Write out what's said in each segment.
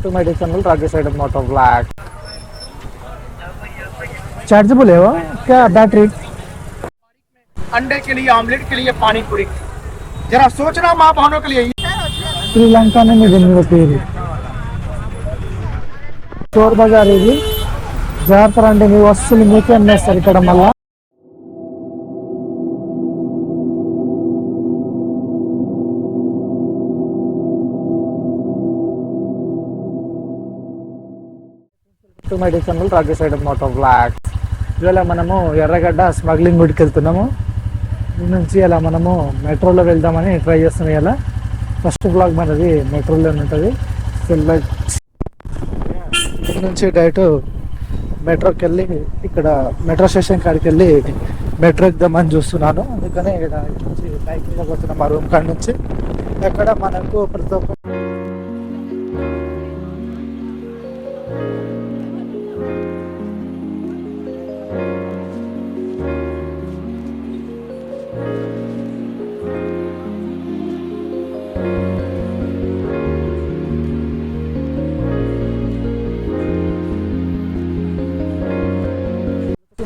to my channel Rajesh Saidam Moto Vlog. Chargeable है वो क्या बैटरी? अंडे के लिए, ऑमलेट के लिए, पानी पूरी, जरा सोचना माँ बहनों के लिए। శ్రీలంక నుండి వెళ్ళిపోయింది చోర్ బజార్ ఇది జాతర అంటే మీ వస్తువులు మీకే అమ్మేస్తారు ఇక్కడ మళ్ళా To my channel Rajesh Saidam Moto Vlog. ఇవాళ మనము ఎర్రగడ్డ స్మగ్లింగ్ గుడికి వెళ్తున్నాము. ఈ నుంచి ఇలా మనము మెట్రోలో వెళ్దామని ట్రై చేస్తున్నాం. ఇలా ఫస్ట్ బ్లాగ్ మనది మెట్రోలో ఉంటుంది. ఇక్కడ నుంచి డైరెక్ట్ మెట్రోకి వెళ్ళి ఇక్కడ మెట్రో స్టేషన్ కాడికి వెళ్ళి మెట్రో ఎక్దామని చూస్తున్నాను. అందుకనే ఇక్కడ నుంచి బైక్ మీద పోతున్నాం మా రూమ్ కాడ నుంచి. అక్కడ మనకు ప్రతి ఒక్క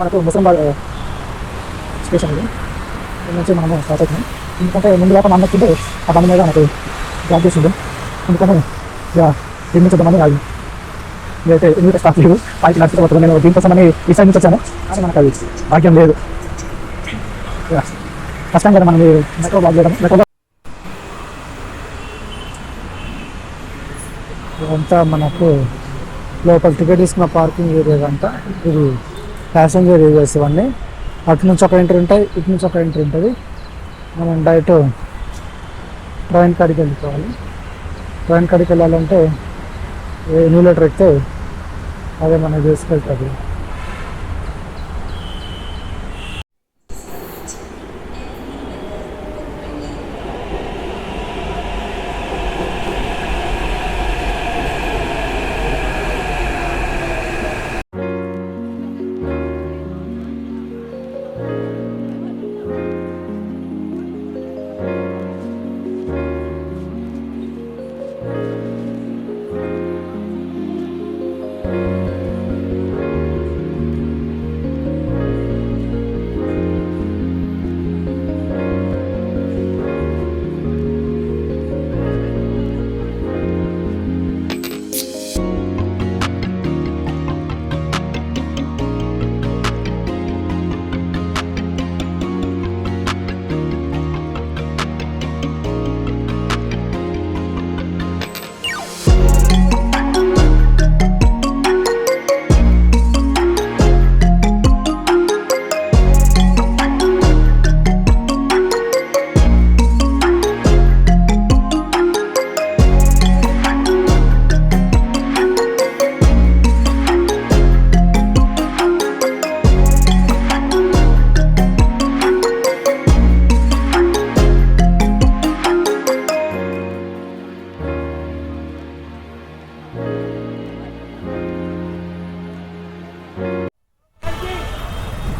మనకు ముసలింబాద్ స్టేషన్ ఇది నుంచి మనము స్టార్ట్ అవుతున్నాం. ఎందుకంటే ముందు లోపల మా అన్నకి ఆ బండి మీద మనకు డ్రాప్ చేసిండు. అందుకని ఇక నిర్మించద్దామని అది అయితే ఎందుకంటే స్టార్ట్ లేదు పైకి నడిచిపోతుంది. నేను దీనికోసమని ఈ సైడ్ నుంచి వచ్చాను కానీ మనకు అది భాగ్యం లేదు. కష్టం కదా మనం మెట్రో బ్లాక్ చేయడం. మెట్రో ఇదంతా మనకు లోపల టికెట్ తీసుకున్న పార్కింగ్ ఏరియా అంతా. ఇది ప్యాసింజర్ ఏరియాస్ ఇవన్నీ. అటు నుంచి ఒక ఎంట్రీ ఉంటాయి, ఇటు నుంచి ఒక ఎంట్రీ ఉంటుంది. మనం డైరెక్ట్ ట్రైన్ కాడికి వెళ్ళిపోవాలి. ట్రైన్ కాడికి వెళ్ళాలంటే న్యూ లెటర్ ఎక్కితే అదే మనకు తీసుకెళ్తుంది.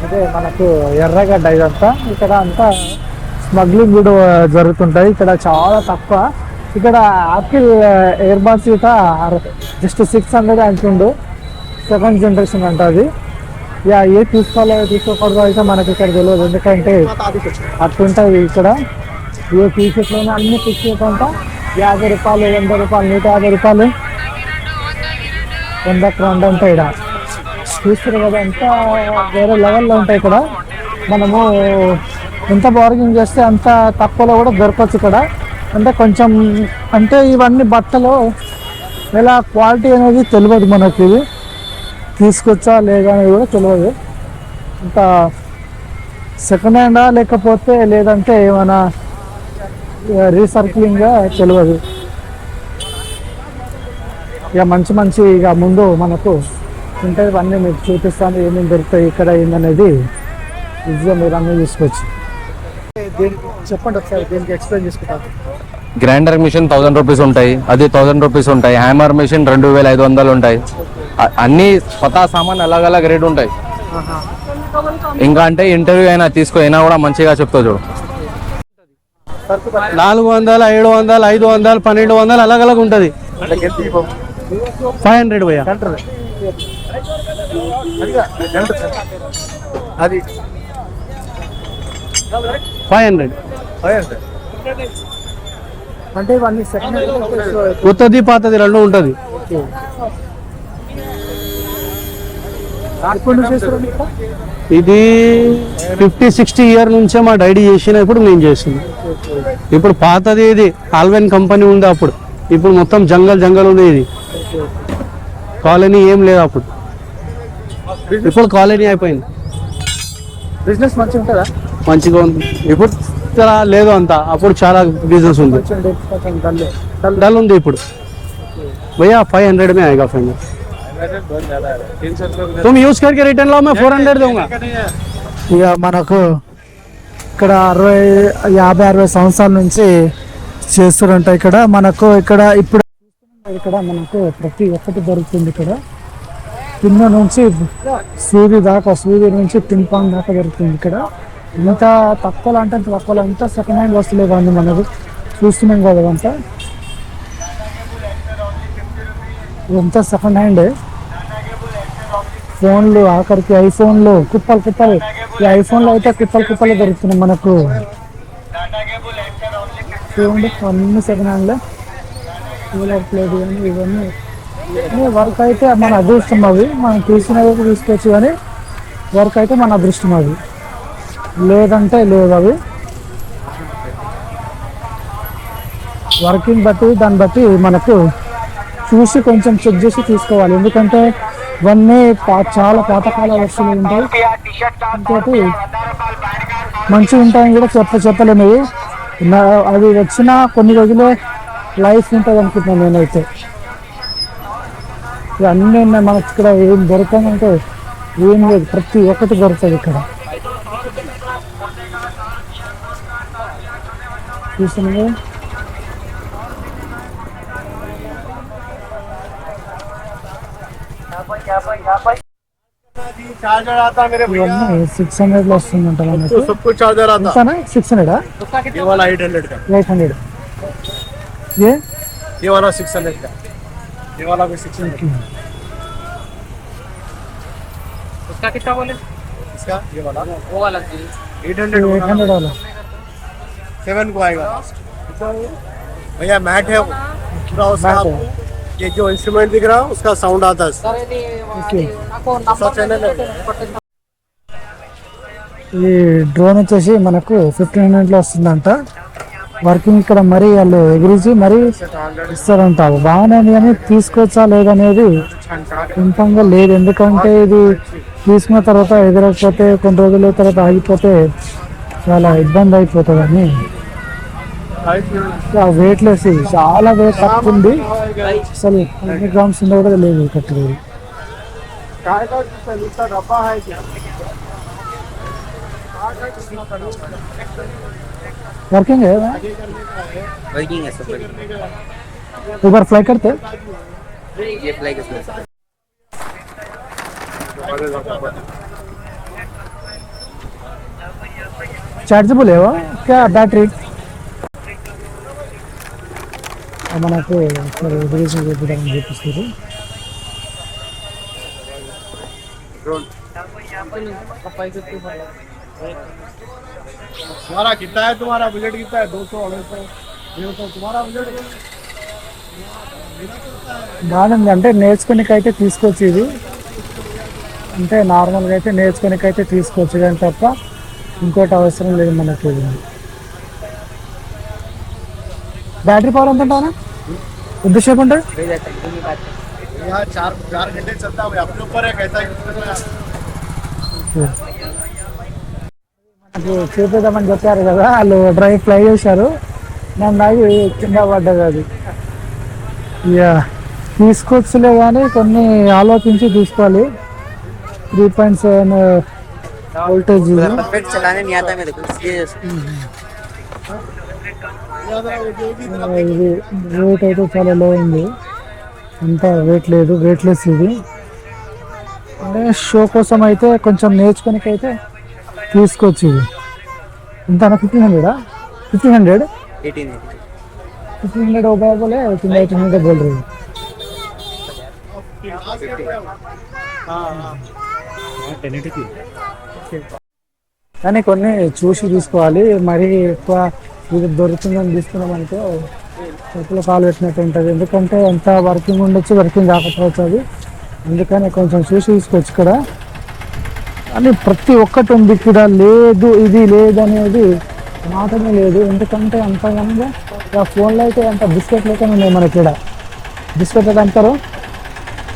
అదే మనకు ఎర్రగడ్డ ఇదంతా. ఇక్కడ అంతా స్మగ్లింగ్ కూడా జరుగుతుంటాయి. ఇక్కడ చాలా తక్కువ. ఇక్కడ ఆపిల్ ఎయిర్ బాక్స్ ఇట జస్ట్ 600 అంటుండు. సెకండ్ జనరేషన్ అంట అది. ఏ తీసుకోవాలో తీసుకోకూడదు అయితే మనకి ఇక్కడ తెలియదు. ఎందుకంటే అట్లుంటుంది ఇక్కడ. ఏ టీషర్ట్లోనే అన్ని తీసుకుంట 50 రూపాయలు, 100 రూపాయలు, 150 రూపాయలు, 100కు 2 ఉంటాయి. ఇక్కడ చూస్తారు కదా అంతా వేరే లెవెల్లో ఉంటాయి. ఇక్కడ మనము ఎంత బార్గింగ్ చేస్తే అంత తక్కువలో కూడా దొరకచ్చు ఇక్కడ. అంటే కొంచెం అంటే ఇవన్నీ బట్టలు ఎలా క్వాలిటీ అనేది తెలియదు మనకి. ఇది తీసుకొచ్చా లేదా అనేది కూడా తెలియదు. ఇంకా సెకండ్ హ్యాండా లేకపోతే లేదంటే ఏమైనా రీసర్క్లింగ్గా తెలియదు. ఇక మంచి ఇక ముందు మనకు ఉంటాయి. ఇవన్నీ మీకు చూపిస్తాను ఏమేమి దొరుకుతాయి ఇక్కడ ఏందనేది. ఈజీగా మీరు అన్నీ చూసుకోవచ్చు. చెప్పండి ఒకసారి దీనికి ఎక్స్ప్లెయిన్ చేసుకుంటాను. గ్రైండర్ మిషన్ 1000 రూపీస్ ఉంటాయి, అది 1000 రూపీస్ ఉంటాయి. హ్యామర్ మిషన్ 2500 ఉంటాయి. అన్ని పతా సామాన్ अलग अलग రేట్ ఉంటాయి. ఇంకా అంటే ఇంటర్వ్యూ అయినా తీసుకో అయినా కూడా మంచిగా చెప్తా చూడు. 400, 700, 500, 1200 अलग अलग ఉంటుంది. 500 भैया అది 500 అంటే ఇవన్నీ సెకండ్ కొత్తది పాతది రెండు ఉంటుంది. ఇది 50-60 ఇయర్ నుంచే మా డాడీ చేసిన, ఇప్పుడు నేను చేసిన. ఇప్పుడు పాతది ఇది ఆల్వెన్ కంపెనీ ఉంది అప్పుడు, ఇప్పుడు మొత్తం జంగల్ ఉంది. ఇది కాలనీ ఏం లేదు అప్పుడు, ఇప్పుడు కాలనీ అయిపోయింది. బిజినెస్ మంచిగా ఉంటుందా? మంచిగా ఉంది. ఇప్పుడు చాలా లేదు అంత, అప్పుడు చాలా బిజినెస్ ఉంది. డల్ ఉంది ఇప్పుడు. भैया 500 में आएगा फाइनल. तुम यूज करके रिटर्न लाओ, मैं 400 दूंगा. ఇక మనకు ఇక్కడ 50-60 సంవత్సరాల నుంచి చేస్తారంట. ఇక్కడ మనకు ఇప్పుడు మనకు ప్రతి ఒక్కటి దొరుకుతుంది. ఇక్కడ కింద నుంచి సూది దాకా, సూది నుంచి పింపాంగ్ దాకా దొరుకుతుంది. ఇక్కడ ఇంత తక్కువలో అంటే తక్కువలో అంతా సెకండ్ హ్యాండ్ వస్తువులే కానీ మనకు చూస్తున్నాం కదా, అంతా ఇదంతా సెకండ్ హ్యాండ్. ఫోన్లు, ఆఖరికి ఐఫోన్లు కుప్పలు. ఈ ఐఫోన్లు అయితే కుప్పలు దొరుకుతున్నాయి మనకు. చూడండి అన్ని సెకండ్ హ్యాండ్లే. కూలర్ ప్లేట్ కానీ ఇవన్నీ వర్క్ అయితే మన అదృష్టం. అవి మనం తీసుకునేవి తీసుకోవచ్చు, కానీ వర్క్ అయితే మన అదృష్టం. అవి లేదంటే లేదు. అవి వర్కింగ్ బట్టి దాన్ని బట్టి మనకు చూసి కొంచెం చెక్ చేసి తీసుకోవాలి. ఎందుకంటే ఇవన్నీ చాలా పాతకాల వస్తువులు ఉంటాయి. ఇంకోటి మంచిగా ఉంటాయని కూడా చెప్పలేము. అవి వచ్చిన కొన్ని రోజులే లైఫ్ ఉంటుంది అనుకుంటున్నాను నేనైతే. అన్నీ ఉన్నాయి మనకి ఇక్కడ. ఏం దొరకంటే ఏం లేదు, ప్రతి ఒక్కటి దొరుకుతుంది ఇక్కడ. చూస్తున్నాను चार्जर आता है मेरे भैया, 600 లో వస్తుందంట మనకు. सब कुछ चार्जर आता 600 ये वाला 800 का, 800 ये वाला 600 का, ये वाला भी 600 का. उसका कितना बोले? इसका ये वाला वो वाला 800 वाला 7 को आएगा भैया. मैट है पूरा उसका. ये जो इंस्ट्रूमेंट दिख रहा है उसका साउंड आता है. ఈ డ్రోన్ వచ్చేసి మనకు 1500 లో వస్తుందంట. వర్కింగ్ ఇక్కడ మరీ వాళ్ళు ఎగిరించి మరీ ఇస్తారంట. బాగానే కానీ తీసుకోవచ్చా లేదనేది ఇంపంగా లేదు. ఎందుకంటే ఇది తీసుకున్న తర్వాత ఎగరకపోతే కొన్ని రోజుల తర్వాత ఆగిపోతే చాలా ఇబ్బంది అయిపోతుందని. వెయిట్లెస్, చాలా వెయిట్ తక్కువ ఉంది. అసలు 100 గ్రామ్స్ ఉందో కూడా లేదు కట్టలేదు. वर्किंग है सब. एक बार फ्लाई करते ये फ्लाई करते चार्जेबल है वो क्या बैटरी మనకు చూపిస్తారు. तुम्हारा कितना है? तुम्हारा बजट कितना है? 200, 250, तुम्हारा बजट బాగుంది. అంటే నేర్చుకునేకైతే తీసుకోవచ్చు. ఇది అంటే నార్మల్గా అయితే నేర్చుకునేకైతే తీసుకోవచ్చు, కానీ తప్ప ఇంకోటి అవసరం లేదు మనకి. బ్యాటరీ పవర్ ఎంత ఉంటానా? ఎంతసేపు ఉంటుంది? यहाँ 4 घंटे चलता है. अपने ऊपर है कैसा यूज करना है. చూపిద్దామని చెప్పారు కదా, వాళ్ళు డ్రైవ్ ఫ్లై చేశారు. నేను దాగి కింద పడ్డది. అది ఇక తీసుకోవచ్చులే, కానీ కొన్ని ఆలోచించి తీసుకోవాలి. 3.7 వోల్టేజ్. परफेक्ट चलाने नहीं आता मेरे को. ఇది వెయిట్ అయితే చాలా లో ఉంది. అంతా వెయిట్ లేదు, వెయిట్లెస్. ఇది అంటే షో కోసం అయితే కొంచెం నేర్చుకోనికైతే తీసుకోవచ్చు. ఇది ఎంత 1500 1500 18 1500 हो गया बोले, 1800 बोल रहे కానీ కొన్ని చూసి తీసుకోవాలి, మరీ ఎక్కువ ఇది దొరుకుతుందని తీసుకున్నామంటే చెప్పులు కాలు పెట్టినట్టు ఉంటుంది. ఎందుకంటే ఎంత వర్కింగ్ ఉండొచ్చు, వర్కింగ్ కాకపోవచ్చు అది. అందుకని కొంచెం చూసి తీసుకోవచ్చు ఇక్కడ. అని ప్రతి ఒక్కటి ఉంది ఇక్కడ, లేదు ఇది లేదు అనేది మాటనే లేదు. ఎందుకంటే అంత కనుక ఫోన్లో అయితే అంత బిస్కెట్లు అయితే ఉన్నాయి మనకి ఇక్కడ. బిస్కెట్ అయితే అమ్ముతారు,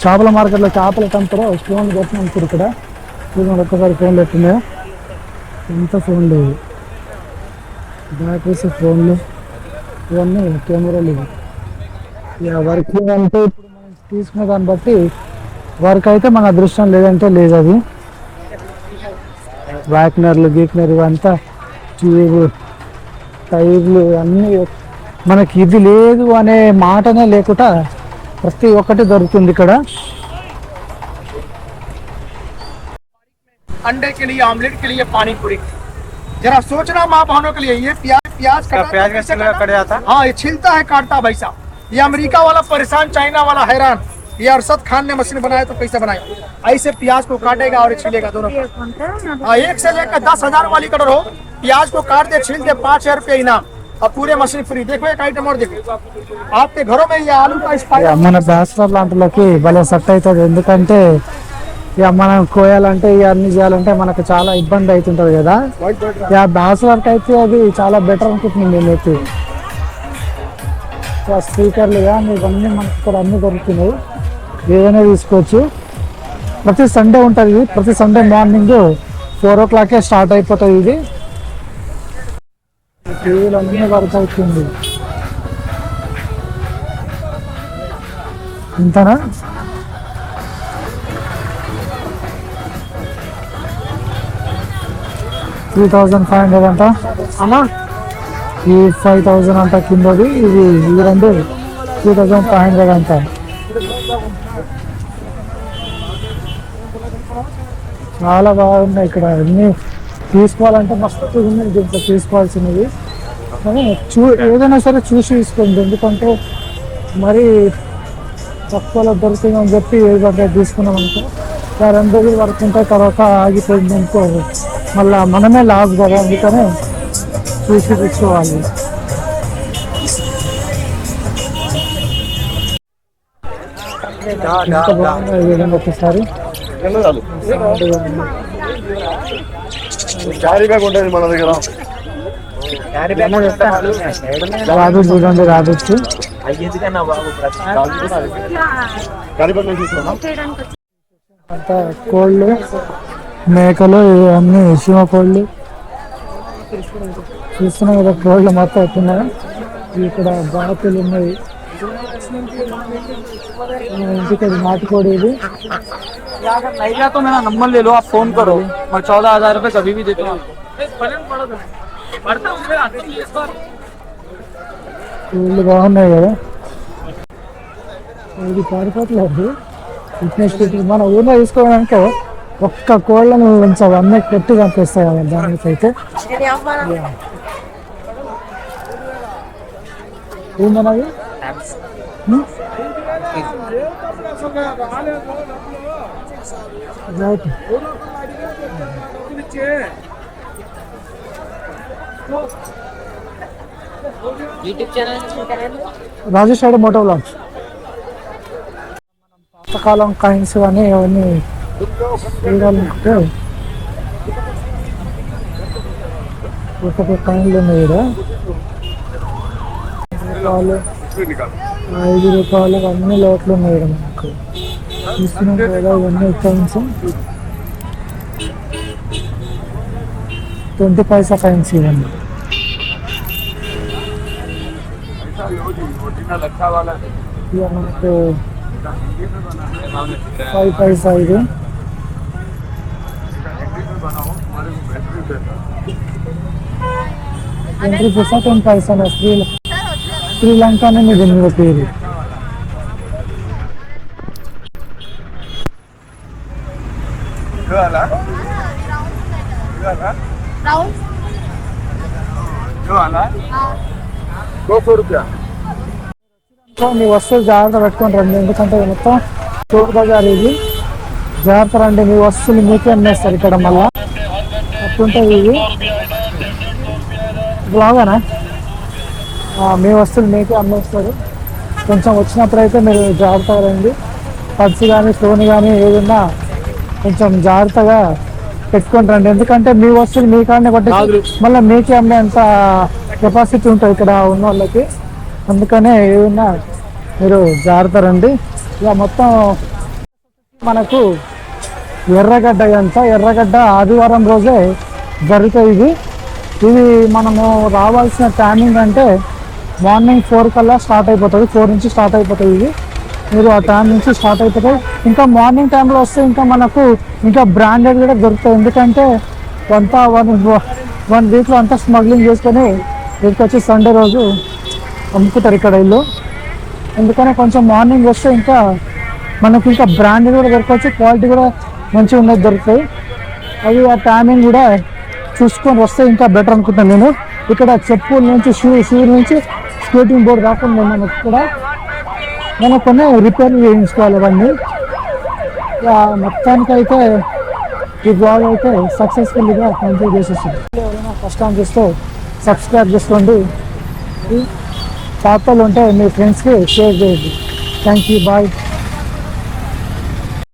చేపల మార్కెట్లో చేపలు అయితే అమ్ముతారు, ఫోన్లు పెట్టి అమ్ముతారు ఇక్కడ. చూడండి ఒక్కసారి ఫోన్లు పెట్టినాయో, ఎంత ఫోన్లు, బ్యాటరీస్, ఫోన్లు, ఇవన్నీ కెమెరాలు. ఇవి ఇక వర్కింగ్ అంటే ఇప్పుడు మనం తీసుకునే దాన్ని బట్టి వర్క్ అయితే మన అదృష్టం, లేదంటే లేదు. అది వ్యాక్నర్లు, గీక్నర్ ఇవంతా ట్యూబ్, టైర్లు అన్నీ మనకి ఇది లేదు అనే మాటనే లేకుండా ప్రతి ఒక్కటి దొరుకుతుంది ఇక్కడ. अंडे के लिए, ऑमलेट के लिए, पानी पूरी। जरा सोचना माँ बहनों के लिए, ये प्याज कैसे कट जाता है? हाँ, ये छिलता है, काटता है भाई साहब। ये अमेरिका वाला परेशान, चाइना वाला हैरान। ये अरशद खान ने मशीन बनाया तो कैसे बनाया? ऐसे प्याज को काटेगा और छिलेगा दोनों। हाँ, 1 से लेकर 10,000 वाली कटर हो, प्याज को काट दे, छील दे, 5,000 रुपये इनाम और पूरे मशीन फ्री। देखो एक आइटम और देखो, आपके घरों में ये आलू का स्पाइस మన బ్యాచిలర్ లాంటిలోకి భలే సెట్ అవుతుంది. ఎందుకంటే ఇక మనం కోయాలంటే ఇక అన్ని చేయాలంటే మనకు చాలా ఇబ్బంది అవుతుంటది కదా. ఇక బ్యాచిలర్కి అయితే అది చాలా బెటర్ అనుకుంటుంది నేనైతే. స్పీకర్లు కానీ ఇవన్నీ మనకి ఇక్కడ అన్ని దొరుకుతున్నాయి, ఏదైనా తీసుకోవచ్చు. ప్రతి సండే ఉంటుంది ఇది, ప్రతి సండే మార్నింగ్ 4 o'clock స్టార్ట్ అయిపోతుంది ఇది. టీవీలు అన్నీ వర్క్ అవుతుంది. ఇంతనా? $3,500 అంట అమ్మా, ఈ 5,000 అంట కిందది. ఇది ఈ రెండు 3,500 అంట. చాలా బాగున్నాయి ఇక్కడ అన్ని. తీసుకోవాలంటే మస్తు ఉన్నాయి దీంట్లో తీసుకోవాల్సినవి. కానీ ఏదైనా సరే చూసి తీసుకోండి, ఎందుకంటే మరి తక్కువలో దొరుకుతుందని చెప్పి ఏదంటే తీసుకున్నాం అనుకో 2 రోజులు వరకు ఉంటాయి, తర్వాత ఆగిపోయింది అనుకో మళ్ళీ మనమే లాస్ కదా. అందుకనే చూసి తీసుకోవాలి. ఎంత బాగున్నాయి విధంగా ఒకసారి. మన దగ్గర రాదు చూడండి, రాదొచ్చు. అంతా కోళ్ళు, మేకలు, ఇవన్నీ శివ కోళ్ళు చూస్తున్నాం కదా. కోళ్ళు మొత్తం ఎత్తున్నాయి. ఇక్కడ బాతులు ఉన్నాయి. ఇంటికి నాటుకోడి ఇది. नहीं गया तो मेरा नंबर ले लो, आप फोन करो, मैं 14,000 रुपये कभी भी देता हूँ। కోళ్ళు బాగున్నాయి కదా. ఇది పారిపోట్లేదు. ఫిట్నెస్ మన ఊళ్ళో తీసుకోవడానికి ఒక్క కోళ్ళను ఉంచాలి, అన్నీ కొట్టి కనిపిస్తాయి కదా దానికైతే. ఏంటన్నది రైట్. రాజేష్ ఆడ మోటో వ్లాగ్స్. పాతకాలం కాయిన్స్ కానీ అవన్నీ చూడాలంటే ఒక్కొక్క కాయిన్లు ఉన్నాయి ఇక్కడ. రూపాయలు, 5 రూపాయలు అన్ని లోట్లు ఉన్నాయి ఇక్కడ మనకు. తీసుకున్నాం కదా ఇవన్నీ కాయిన్స్. 20 పైసా కాయిన్స్ ఇవన్నీ. ఇక మనకు 5 పైసా ఇది. ఎంట్రీ పైసా 10 పైసా. శ్రీలంక అనేది దీని మీద పేరు. మీ వస్తువులు జాగ్రత్త పెట్టుకొని రండి, ఎందుకంటే మొత్తం చోటు బజార్ ఇది. జాగ్రత్త రండి, మీ వస్తువులు మీకే అమ్మేస్తారు ఇక్కడ. మళ్ళా అట్లుంటాయి ఇవి. బాగానా మీ వస్తువులు మీకే అమ్మేస్తారు. కొంచెం వచ్చినప్పుడు అయితే మీరు జాగ్రత్తగా రండి. పర్సు కానీ ఫోన్ కానీ ఏదన్నా కొంచెం జాగ్రత్తగా పెట్టుకొని రండి. ఎందుకంటే మీ వస్తువులు మీ కాడనే పట్టి మళ్ళీ మీకే అమ్మే అంత కెపాసిటీ ఉంటుంది ఇక్కడ ఉన్న వాళ్ళకి. అందుకనే ఏదన్నా మీరు జాగ్రత్త రండి. ఇక మొత్తం మనకు ఎర్రగడ్డ ఎర్రగడ్డ ఆదివారం రోజే జరుగుతాయి ఇది. ఇది మనము రావాల్సిన టైమింగ్ అంటే మార్నింగ్ 4 కల్లా స్టార్ట్ అయిపోతుంది. 4 నుంచి స్టార్ట్ అయిపోతుంది ఇది. మీరు ఆ టైం నుంచి స్టార్ట్ అయిపోతాయి. ఇంకా మార్నింగ్ టైంలో వస్తే ఇంకా మనకు ఇంకా బ్రాండెడ్ కూడా దొరుకుతాయి. ఎందుకంటే అంతా వన్ వీక్లో అంతా స్మగ్లింగ్ చేసుకొని వీటికి వచ్చి సండే రోజు అమ్ముకుంటారు ఇక్కడ ఇల్లు. అందుకనే కొంచెం మార్నింగ్ వస్తే ఇంకా మనకు ఇంకా బ్రాండెడ్ కూడా దొరకవచ్చు, క్వాలిటీ కూడా మంచిగా ఉన్నది దొరుకుతాయి. అది ఆ టైమింగ్ కూడా చూసుకొని వస్తే ఇంకా బెటర్ అనుకుంటాను నేను. ఇక్కడ చెప్పుల నుంచి షూ నుంచి స్కేటింగ్ బోర్డు రాకుండా మనకు ఇక్కడ మనం కొన్ని రిపేర్ చేయించుకోవాలి అవన్నీ. మొత్తానికి అయితే ఈ బ్లాగ్ అయితే సక్సెస్ఫుల్గా కంప్లీట్ చేసేస్తుంది. ఎవరైనా ఫస్ట్ టైం చూస్తే సబ్స్క్రైబ్ చేసుకోండి. పాతలు ఉంటే మీ ఫ్రెండ్స్కి షేర్ చేయండి. Thank you, bye.